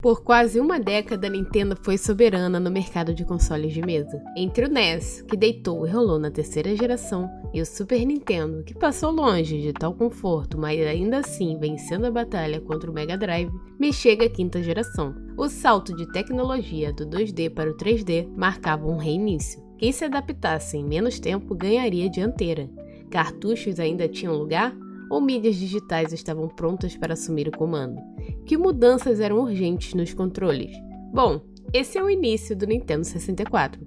Por quase uma década, a Nintendo foi soberana no mercado de consoles de mesa. Entre o NES, que deitou e rolou na terceira geração, e o Super Nintendo, que passou longe de tal conforto, mas ainda assim vencendo a batalha contra o Mega Drive, me chega a quinta geração. O salto de tecnologia do 2D para o 3D marcava um reinício. Quem se adaptasse em menos tempo ganharia a dianteira. Cartuchos ainda tinham lugar? Ou mídias digitais estavam prontas para assumir o comando? Que mudanças eram urgentes nos controles? Bom, esse é o início do Nintendo 64.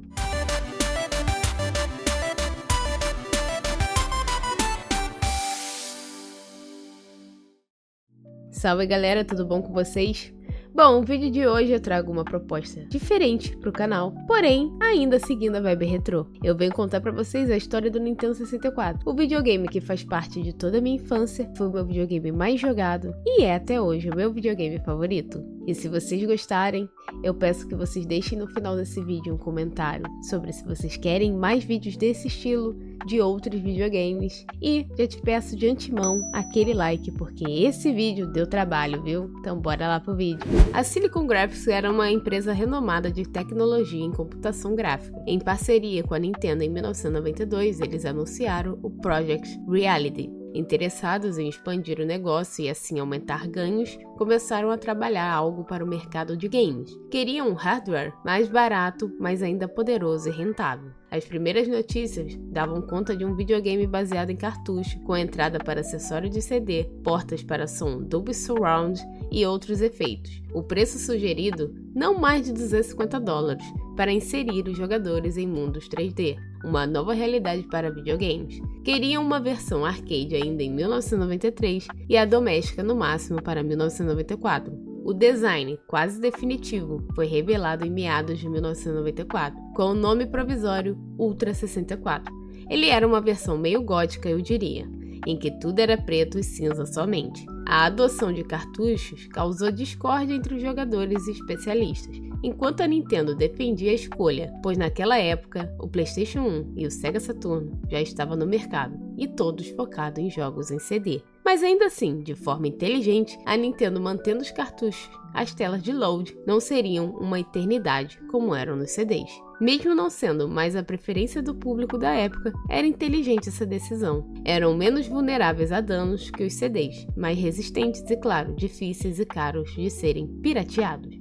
Salve galera, tudo bom com vocês? Bom, no vídeo de hoje eu trago uma proposta diferente pro canal, porém, ainda seguindo a vibe retrô. Eu venho contar pra vocês a história do Nintendo 64, o videogame que faz parte de toda a minha infância, foi o meu videogame mais jogado e é até hoje o meu videogame favorito. E se vocês gostarem, eu peço que vocês deixem no final desse vídeo um comentário sobre se vocês querem mais vídeos desse estilo, de outros videogames. E já te peço de antemão aquele like, porque esse vídeo deu trabalho, viu? Então bora lá pro vídeo. A Silicon Graphics era uma empresa renomada de tecnologia em computação gráfica. Em parceria com a Nintendo em 1992, eles anunciaram o Project Reality. Interessados em expandir o negócio e assim aumentar ganhos, começaram a trabalhar algo para o mercado de games. Queriam um hardware mais barato, mas ainda poderoso e rentável. As primeiras notícias davam conta de um videogame baseado em cartucho, com entrada para acessório de CD, portas para som Dolby Surround e outros efeitos. O preço sugerido, não mais de $250, para inserir os jogadores em mundos 3D, uma nova realidade para videogames. Queriam uma versão arcade ainda em 1993 e a doméstica no máximo para 1994. O design, quase definitivo, foi revelado em meados de 1994, com o nome provisório Ultra 64. Ele era uma versão meio gótica, eu diria, em que tudo era preto e cinza somente. A adoção de cartuchos causou discórdia entre os jogadores e especialistas, enquanto a Nintendo defendia a escolha, pois naquela época o PlayStation 1 e o Sega Saturn já estavam no mercado, e todos focados em jogos em CD. Mas ainda assim, de forma inteligente, a Nintendo mantendo os cartuchos, as telas de load não seriam uma eternidade como eram nos CDs. Mesmo não sendo mais a preferência do público da época, era inteligente essa decisão. Eram menos vulneráveis a danos que os CDs, mais resistentes e, claro, difíceis e caros de serem pirateados.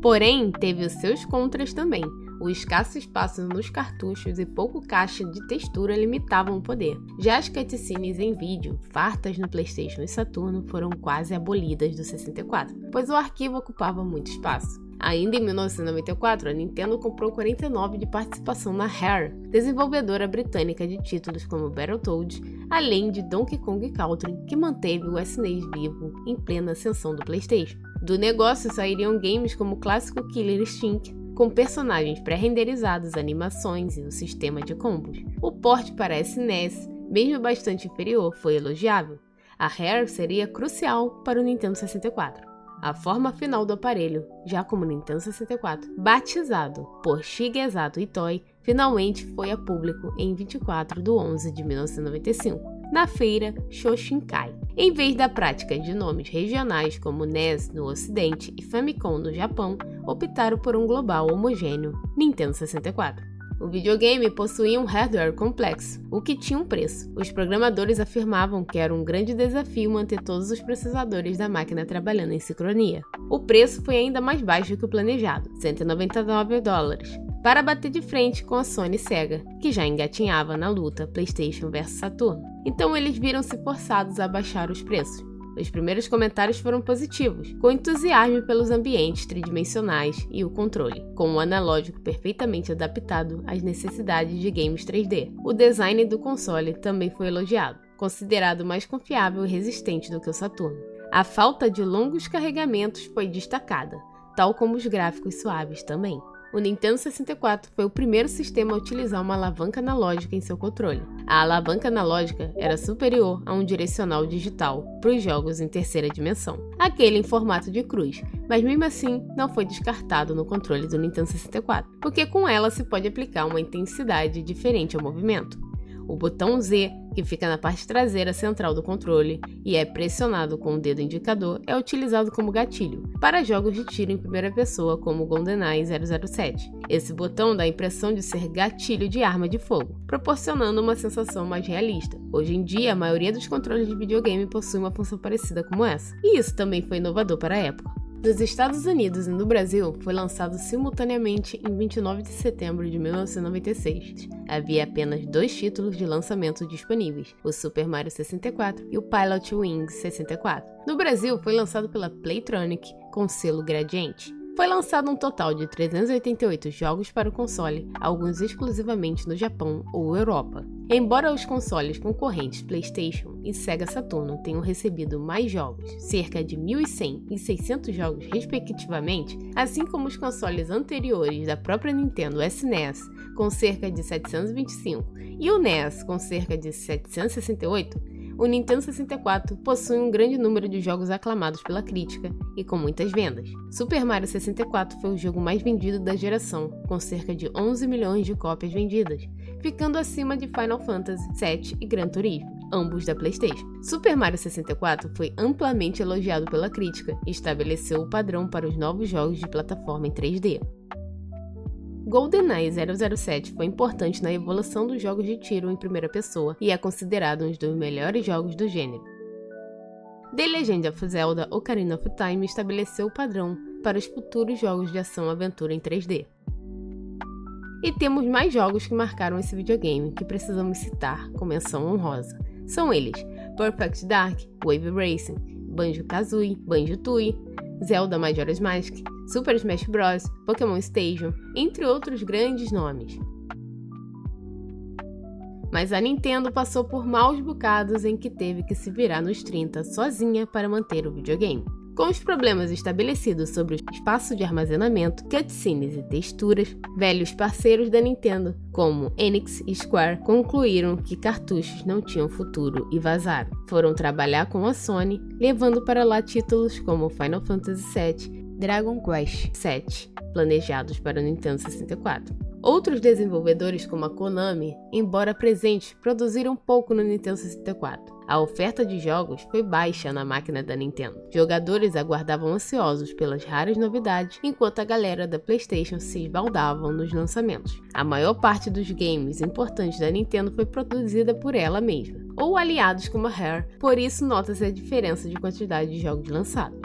Porém, teve os seus contras também. O escasso espaço nos cartuchos e pouco caixa de textura limitavam o poder. Já as cutscenes em vídeo, fartas no PlayStation e Saturno, foram quase abolidas do 64, pois o arquivo ocupava muito espaço. Ainda em 1994, a Nintendo comprou 49% de participação na Rare, desenvolvedora britânica de títulos como Battletoads, além de Donkey Kong Country, que manteve o SNES vivo em plena ascensão do PlayStation. Do negócio sairiam games como o clássico Killer Instinct, com personagens pré-renderizados, animações e um sistema de combos. O port para SNES, mesmo bastante inferior, foi elogiável. A Rare seria crucial para o Nintendo 64. A forma final do aparelho, já como Nintendo 64, batizado por Shigesato Itoi, finalmente foi a público em 24 de 11 de 1995, na feira Shoshinkai. Em vez da prática de nomes regionais como NES no Ocidente e Famicom no Japão, optaram por um global homogêneo, Nintendo 64. O videogame possuía um hardware complexo, o que tinha um preço. Os programadores afirmavam que era um grande desafio manter todos os processadores da máquina trabalhando em sincronia. O preço foi ainda mais baixo que o planejado, $199, para bater de frente com a Sony e Sega, que já engatinhava na luta PlayStation vs Saturno. Então eles viram-se forçados a baixar os preços. Os primeiros comentários foram positivos, com entusiasmo pelos ambientes tridimensionais e o controle, com um analógico perfeitamente adaptado às necessidades de games 3D. O design do console também foi elogiado, considerado mais confiável e resistente do que o Saturno. A falta de longos carregamentos foi destacada, tal como os gráficos suaves também. O Nintendo 64 foi o primeiro sistema a utilizar uma alavanca analógica em seu controle. A alavanca analógica era superior a um direcional digital para os jogos em terceira dimensão, aquele em formato de cruz, mas mesmo assim não foi descartado no controle do Nintendo 64, porque com ela se pode aplicar uma intensidade diferente ao movimento. O botão Z que fica na parte traseira central do controle e é pressionado com o dedo indicador, é utilizado como gatilho para jogos de tiro em primeira pessoa como GoldenEye 007. Esse botão dá a impressão de ser gatilho de arma de fogo, proporcionando uma sensação mais realista. Hoje em dia, a maioria dos controles de videogame possui uma função parecida como essa, e isso também foi inovador para a época. Nos Estados Unidos e no Brasil, foi lançado simultaneamente em 29 de setembro de 1996. Havia apenas 2 títulos de lançamento disponíveis, o Super Mario 64 e o Pilot Wings 64. No Brasil, foi lançado pela Playtronic com selo Gradiente. Foi lançado um total de 388 jogos para o console, alguns exclusivamente no Japão ou Europa. Embora os consoles concorrentes PlayStation e Sega Saturn tenham recebido mais jogos, cerca de 1.100 e 600 jogos respectivamente, assim como os consoles anteriores da própria Nintendo SNES, com cerca de 725, e o NES, com cerca de 768, o Nintendo 64 possui um grande número de jogos aclamados pela crítica e com muitas vendas. Super Mario 64 foi o jogo mais vendido da geração, com cerca de 11 milhões de cópias vendidas, ficando acima de Final Fantasy VII e Gran Turismo, ambos da PlayStation. Super Mario 64 foi amplamente elogiado pela crítica e estabeleceu o padrão para os novos jogos de plataforma em 3D. GoldenEye 007 foi importante na evolução dos jogos de tiro em primeira pessoa e é considerado um dos melhores jogos do gênero. The Legend of Zelda Ocarina of Time estabeleceu o padrão para os futuros jogos de ação-aventura em 3D. E temos mais jogos que marcaram esse videogame que precisamos citar com menção honrosa. São eles: Perfect Dark, Wave Racing, Banjo-Kazooie, Banjo-Tooie, Zelda Majora's Mask, Super Smash Bros, Pokémon Stadium, entre outros grandes nomes. Mas a Nintendo passou por maus bocados em que teve que se virar nos 30 sozinha para manter o videogame. Com os problemas estabelecidos sobre o espaço de armazenamento, cutscenes e texturas, velhos parceiros da Nintendo, como Enix e Square, concluíram que cartuchos não tinham futuro e vazaram. Foram trabalhar com a Sony, levando para lá títulos como Final Fantasy VII, Dragon Quest VII, planejados para o Nintendo 64. Outros desenvolvedores, como a Konami, embora presentes, produziram pouco no Nintendo 64. A oferta de jogos foi baixa na máquina da Nintendo. Jogadores aguardavam ansiosos pelas raras novidades, enquanto a galera da PlayStation se esbaldavam nos lançamentos. A maior parte dos games importantes da Nintendo foi produzida por ela mesma, ou aliados como a Rare, por isso nota-se a diferença de quantidade de jogos lançados.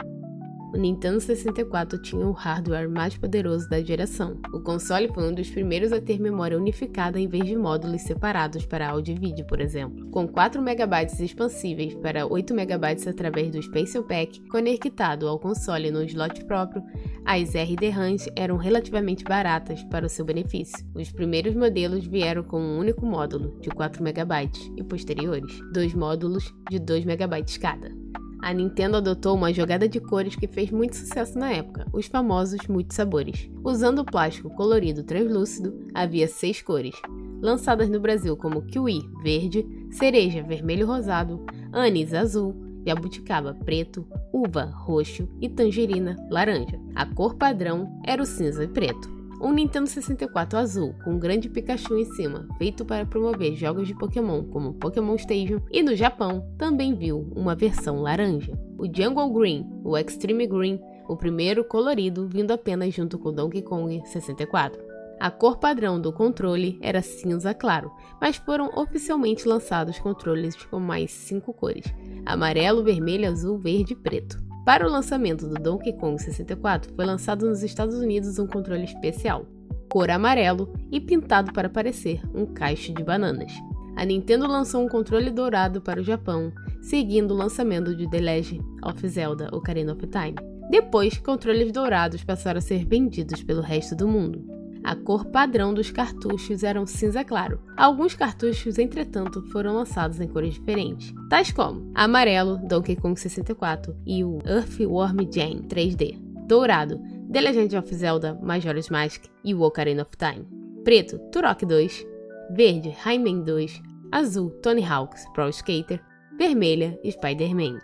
O Nintendo 64 tinha o hardware mais poderoso da geração. O console foi um dos primeiros a ter memória unificada em vez de módulos separados para áudio e vídeo, por exemplo. Com 4 MB expansíveis para 8 MB através do Expansion Pack, conectado ao console no slot próprio, as RD-RAMs eram relativamente baratas para o seu benefício. Os primeiros modelos vieram com um único módulo, de 4 MB, e posteriores, 2 módulos de 2 MB cada. A Nintendo adotou uma jogada de cores que fez muito sucesso na época, os famosos multissabores. Usando o plástico colorido translúcido, havia 6 cores, lançadas no Brasil como kiwi, verde, cereja, vermelho e rosado, anis, azul, jabuticaba, preto, uva, roxo e tangerina, laranja. A cor padrão era o cinza e preto. Um Nintendo 64 azul, com um grande Pikachu em cima, feito para promover jogos de Pokémon como Pokémon Stadium, e no Japão também viu uma versão laranja. O Jungle Green, o Extreme Green, o primeiro colorido vindo apenas junto com Donkey Kong 64. A cor padrão do controle era cinza claro, mas foram oficialmente lançados controles com mais 5 cores: amarelo, vermelho, azul, verde e preto. Para o lançamento do Donkey Kong 64, foi lançado nos Estados Unidos um controle especial, cor amarelo e pintado para parecer um cacho de bananas. A Nintendo lançou um controle dourado para o Japão, seguindo o lançamento de The Legend of Zelda Ocarina of Time. Depois, controles dourados passaram a ser vendidos pelo resto do mundo. A cor padrão dos cartuchos era um cinza claro. Alguns cartuchos, entretanto, foram lançados em cores diferentes, tais como amarelo, Donkey Kong 64 e o Earthworm Jim 3D, dourado, The Legend of Zelda Majora's Mask e o Ocarina of Time, preto, Turok 2, verde, Rayman 2, azul, Tony Hawk's Pro Skater, vermelha, Spider-Man.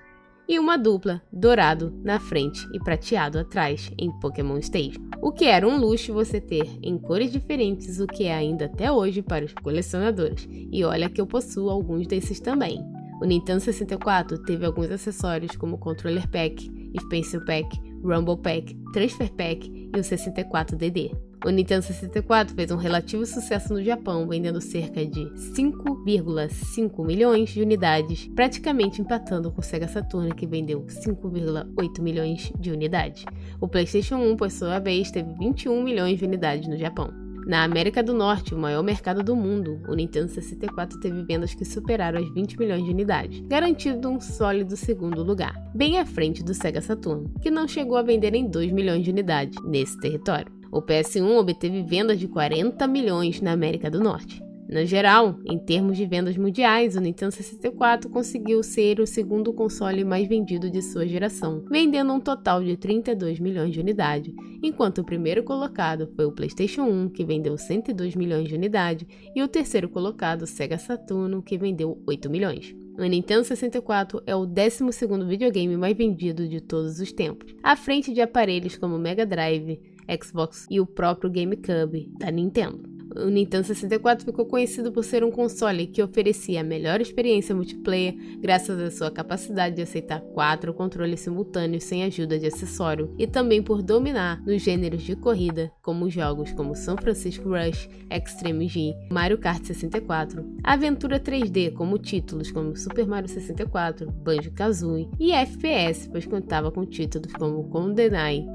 e uma dupla, dourado na frente e prateado atrás, em Pokémon Stadium. O que era um luxo você ter em cores diferentes, o que é ainda até hoje para os colecionadores. E olha que eu possuo alguns desses também. O Nintendo 64 teve alguns acessórios como Controller Pack, Pencil Pack, Rumble Pack, Transfer Pack e o 64DD. O Nintendo 64 fez um relativo sucesso no Japão, vendendo cerca de 5,5 milhões de unidades, praticamente empatando com o Sega Saturn, que vendeu 5,8 milhões de unidades. O PlayStation 1, por sua vez, teve 21 milhões de unidades no Japão. Na América do Norte, o maior mercado do mundo, o Nintendo 64 teve vendas que superaram as 20 milhões de unidades, garantindo um sólido segundo lugar, bem à frente do Sega Saturn, que não chegou a vender em 2 milhões de unidades nesse território. O PS1 obteve vendas de 40 milhões na América do Norte. No geral, em termos de vendas mundiais, o Nintendo 64 conseguiu ser o segundo console mais vendido de sua geração, vendendo um total de 32 milhões de unidades, enquanto o primeiro colocado foi o PlayStation 1, que vendeu 102 milhões de unidades, e o terceiro colocado, o Sega Saturn, que vendeu 8 milhões. O Nintendo 64 é o 12º videogame mais vendido de todos os tempos, à frente de aparelhos como Mega Drive, Xbox e o próprio GameCube da Nintendo. O Nintendo 64 ficou conhecido por ser um console que oferecia a melhor experiência multiplayer graças à sua capacidade de aceitar 4 controles simultâneos sem ajuda de acessório e também por dominar nos gêneros de corrida, como jogos como São Francisco Rush, Extreme G, Mario Kart 64, aventura 3D como títulos como Super Mario 64, Banjo-Kazooie e FPS, pois contava com títulos como GoldenEye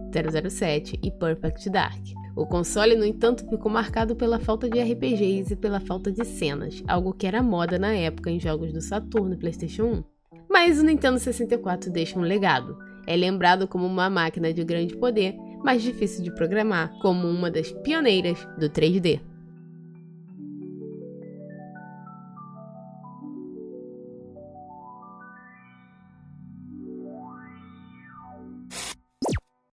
007 e Perfect Dark. O console, no entanto, ficou marcado pela falta de RPGs e pela falta de cenas, algo que era moda na época em jogos do Saturn e PlayStation 1. Mas o Nintendo 64 deixa um legado. É lembrado como uma máquina de grande poder, mas difícil de programar, como uma das pioneiras do 3D.